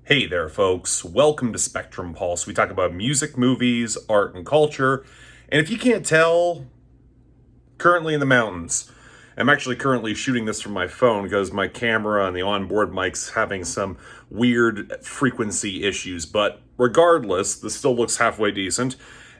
Hey there, folks. Welcome to Spectrum Pulse. We talk about music, movies, art, and culture. And if you can't tell, currently in the mountains. I'm actually currently shooting this from my phone because my camera and the onboard mic's having some weird frequency issues. But regardless, this still looks halfway decent.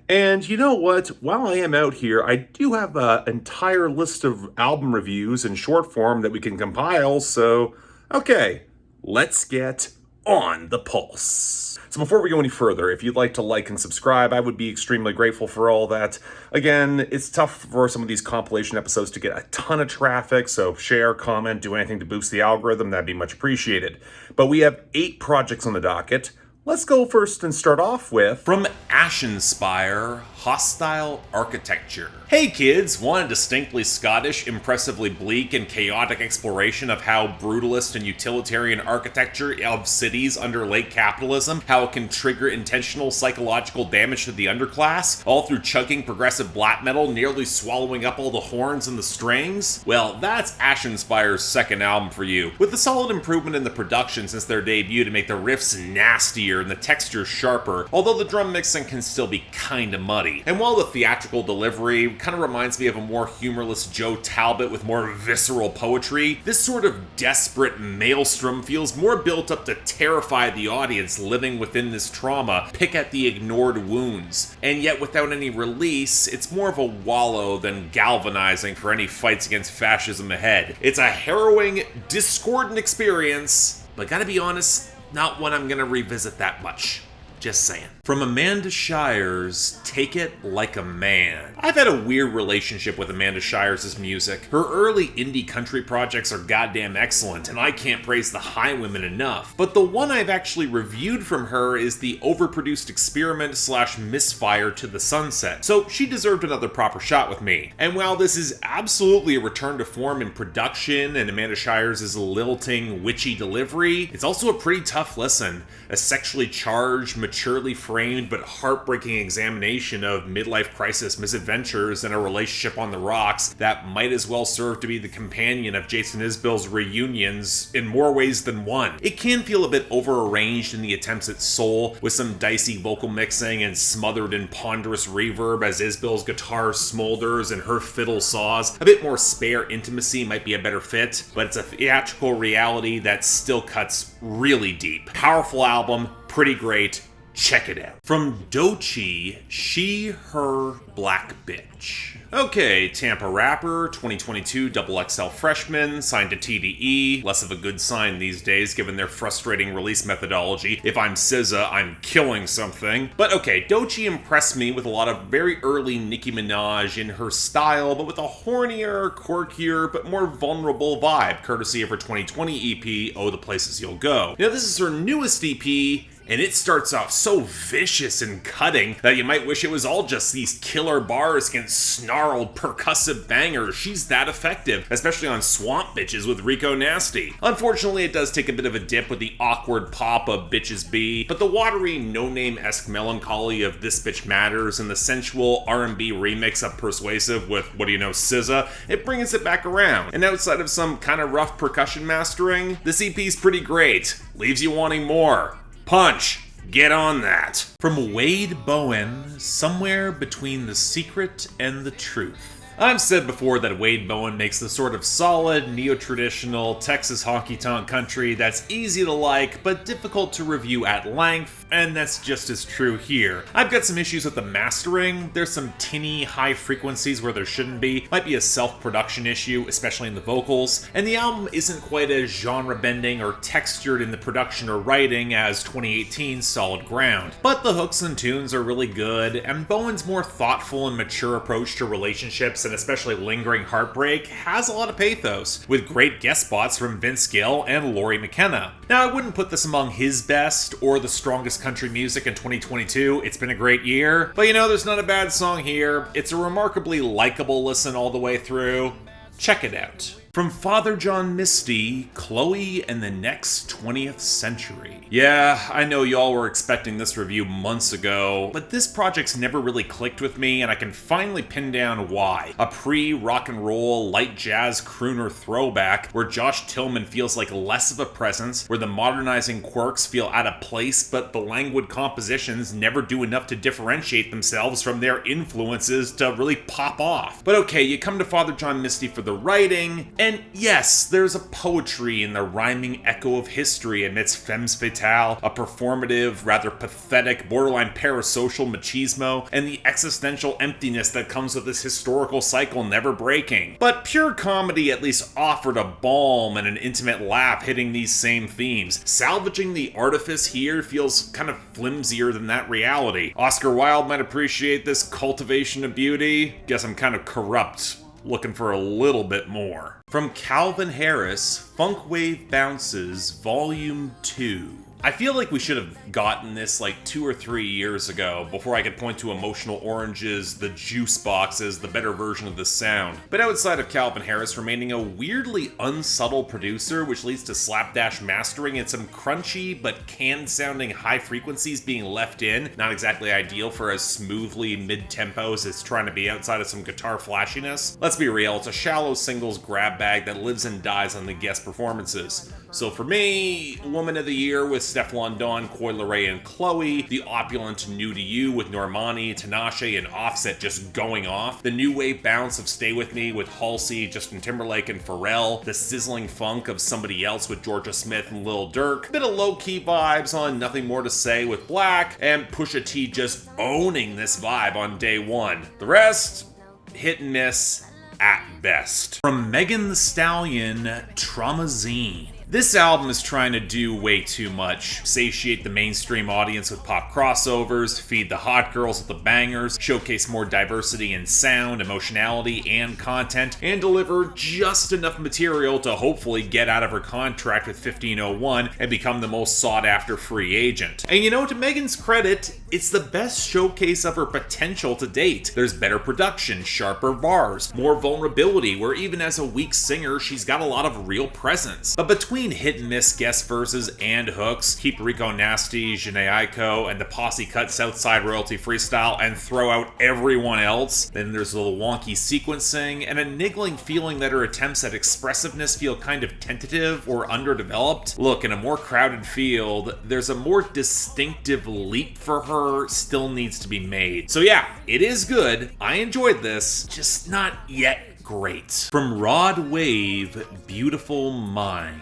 And you know what? While I am out here, I do have an entire list of album reviews in short form that we can compile. So, okay, let's get on the pulse. So before we go any further, if you'd like to like and subscribe, I would be extremely grateful for all that. Again, it's tough for some of these compilation episodes to get a ton of traffic, so share, comment, do anything to boost the algorithm, that'd be much appreciated. But we have 8 projects on the docket. Let's go first and start off with... From Ashenspire, Hostile Architecture. Hey kids, want a distinctly Scottish, impressively bleak and chaotic exploration of how brutalist and utilitarian architecture of cities under late capitalism, how it can trigger intentional psychological damage to the underclass, all through chugging progressive black metal, nearly swallowing up all the horns and the strings? Well, that's Ashenspire's second album for you, with a solid improvement in the production since their debut to make the riffs nastier and the texture sharper, although the drum mixing can still be kinda muddy. And while the theatrical delivery kinda reminds me of a more humorless Joe Talbot with more visceral poetry, this sort of desperate maelstrom feels more built up to terrify the audience living within this trauma, pick at the ignored wounds. And yet without any release, it's more of a wallow than galvanizing for any fights against fascism ahead. It's a harrowing, discordant experience, but gotta be honest, not one I'm gonna revisit that much. Just saying. From Amanda Shires, Take It Like a Man. I've had a weird relationship with Amanda Shires' music. Her early indie country projects are goddamn excellent, and I can't praise the Highwomen enough. But the one I've actually reviewed from her is the overproduced experiment / misfire To the Sunset, so she deserved another proper shot with me. And while this is absolutely a return to form in production and Amanda Shires' lilting, witchy delivery, it's also a pretty tough listen. A sexually charged, maturely framed but heartbreaking examination of midlife crisis misadventures and a relationship on the rocks that might as well serve to be the companion of Jason Isbell's reunions in more ways than one. It can feel a bit over-arranged in the attempts at soul, with some dicey vocal mixing and smothered in ponderous reverb as Isbell's guitar smolders and her fiddle saws. A bit more spare intimacy might be a better fit, but it's a theatrical reality that still cuts really deep. Powerful album, pretty great. Check it out. From Doechii, She, Her, Black Bitch. Okay, Tampa rapper, 2022 XXL freshman, signed to TDE. Less of a good sign these days given their frustrating release methodology. If I'm SZA, I'm killing something. But okay, Doechii impressed me with a lot of very early Nicki Minaj in her style, but with a hornier, quirkier, but more vulnerable vibe, courtesy of her 2020 EP, Oh the Places You'll Go. Now this is her newest EP, and it starts off so vicious and cutting that you might wish it was all just these killer bars against snarled percussive bangers. She's that effective, especially on Swamp Bitches with Rico Nasty. Unfortunately, it does take a bit of a dip with the awkward pop of Bitches Be, but the watery, no-name-esque melancholy of This Bitch Matters and the sensual R&B remix of Persuasive with What Do You Know SZA, it brings it back around. And outside of some kind of rough percussion mastering, this EP's pretty great. Leaves you wanting more. Punch! Get on that! From Wav Bowen, Somewhere Between the Secret and the Truth. I've said before that Wav Bowen makes the sort of solid, neo-traditional Texas honky-tonk country that's easy to like, but difficult to review at length, and that's just as true here. I've got some issues with the mastering. There's some tinny high frequencies where there shouldn't be. Might be a self-production issue, especially in the vocals. And the album isn't quite as genre-bending or textured in the production or writing as 2018's Solid Ground. But the hooks and tunes are really good, and Bowen's more thoughtful and mature approach to relationships and especially lingering heartbreak has a lot of pathos, with great guest spots from Vince Gill and Laurie McKenna. Now, I wouldn't put this among his best or the strongest country music in 2022. It's been a great year, but you know, there's not a bad song here. It's a remarkably likable listen all the way through. Check it out. From Father John Misty, Chloë and the Next 20th Century. Yeah, I know y'all were expecting this review months ago, but this project's never really clicked with me, and I can finally pin down why. A pre-rock and roll, light jazz crooner throwback, where Josh Tillman feels like less of a presence, where the modernizing quirks feel out of place, but the languid compositions never do enough to differentiate themselves from their influences to really pop off. But okay, you come to Father John Misty for the writing, and yes, there's a poetry in the rhyming echo of history amidst femmes fatale, a performative, rather pathetic, borderline parasocial machismo, and the existential emptiness that comes with this historical cycle never breaking. But pure comedy at least offered a balm and an intimate laugh hitting these same themes. Salvaging the artifice here feels kind of flimsier than that reality. Oscar Wilde might appreciate this cultivation of beauty. Guess I'm kind of corrupt, looking for a little bit more. From Calvin Harris, Funk Wav Bounces, Volume 2. I feel like we should have gotten this like 2 or 3 years ago before I could point to Emotional Oranges, the Juice Boxes, the better version of the sound. But outside of Calvin Harris remaining a weirdly unsubtle producer, which leads to slapdash mastering and some crunchy but canned sounding high frequencies being left in, not exactly ideal for as smoothly mid-tempo as it's trying to be outside of some guitar flashiness. Let's be real, it's a shallow singles grab bag that lives and dies on the guest performances. So for me, Woman of the Year with Stefflon Don, Coi Leray, and Chloë, the opulent New to You with Normani, Tinashe, and Offset just going off, the new wave bounce of Stay With Me with Halsey, Justin Timberlake, and Pharrell, the sizzling funk of Somebody Else with Georgia Smith and Lil Durk, bit of low-key vibes on Nothing More to Say with Black, and Pusha T just owning this vibe on day one. The rest, hit and miss at best. From Megan Thee Stallion, Traumazine. This album is trying to do way too much. Satiate the mainstream audience with pop crossovers, feed the hot girls with the bangers, showcase more diversity in sound, emotionality, and content, and deliver just enough material to hopefully get out of her contract with 1501 and become the most sought-after free agent. And you know, to Megan's credit, it's the best showcase of her potential to date. There's better production, sharper bars, more vulnerability, where even as a weak singer, she's got a lot of real presence. But between hit and miss guest verses and hooks, Keep Rico Nasty, Jhené Aiko, and the Posse Cut Southside Royalty Freestyle and throw out everyone else, then there's a little wonky sequencing and a niggling feeling that her attempts at expressiveness feel kind of tentative or underdeveloped. Look, in a more crowded field, there's a more distinctive leap for her still needs to be made. So yeah, it is good. I enjoyed this, just not yet great. From Rod Wave, Beautiful Mind.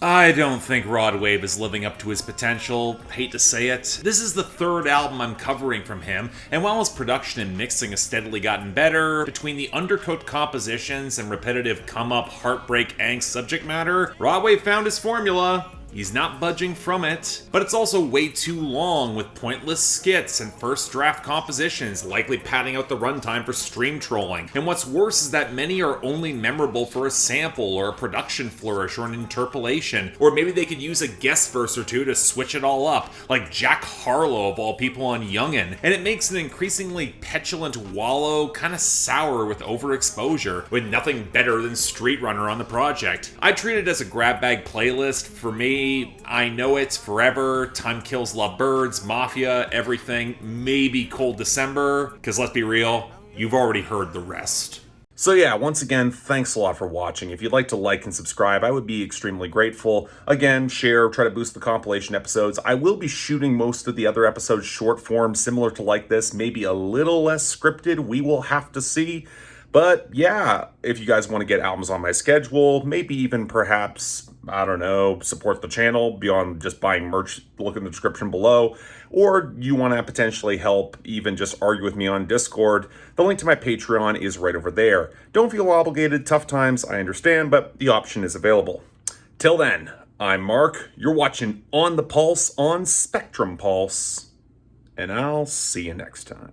I don't think Rod Wave is living up to his potential, hate to say it. This is the third album I'm covering from him, and while his production and mixing has steadily gotten better, between the undercoat compositions and repetitive come-up, heartbreak, angst subject matter, Rod Wave found his formula. He's not budging from it, but it's also way too long with pointless skits and first draft compositions, likely padding out the runtime for stream trolling. And what's worse is that many are only memorable for a sample or a production flourish or an interpolation, or maybe they could use a guest verse or two to switch it all up, like Jack Harlow of all people on Youngin', and it makes an increasingly petulant wallow kind of sour with overexposure, with nothing better than Street Runner on the project. I treat it as a grab bag playlist. For me, I Know It's Forever, Time Kills Love Birds, Mafia, Everything, maybe Cold December, because let's be real, you've already heard the rest. So yeah, once again, thanks a lot for watching. If you'd like to like and subscribe, I would be extremely grateful. Again, share, try to boost the compilation episodes. I will be shooting most of the other episodes short form, similar to like this, maybe a little less scripted. We will have to see. But yeah, if you guys want to get albums on my schedule, maybe even perhaps, I don't know, support the channel beyond just buying merch, look in the description below, or you want to potentially help even just argue with me on Discord, the link to my Patreon is right over there. Don't feel obligated, tough times, I understand, but the option is available. Till then, I'm Mark, you're watching On the Pulse on Spectrum Pulse, and I'll see you next time.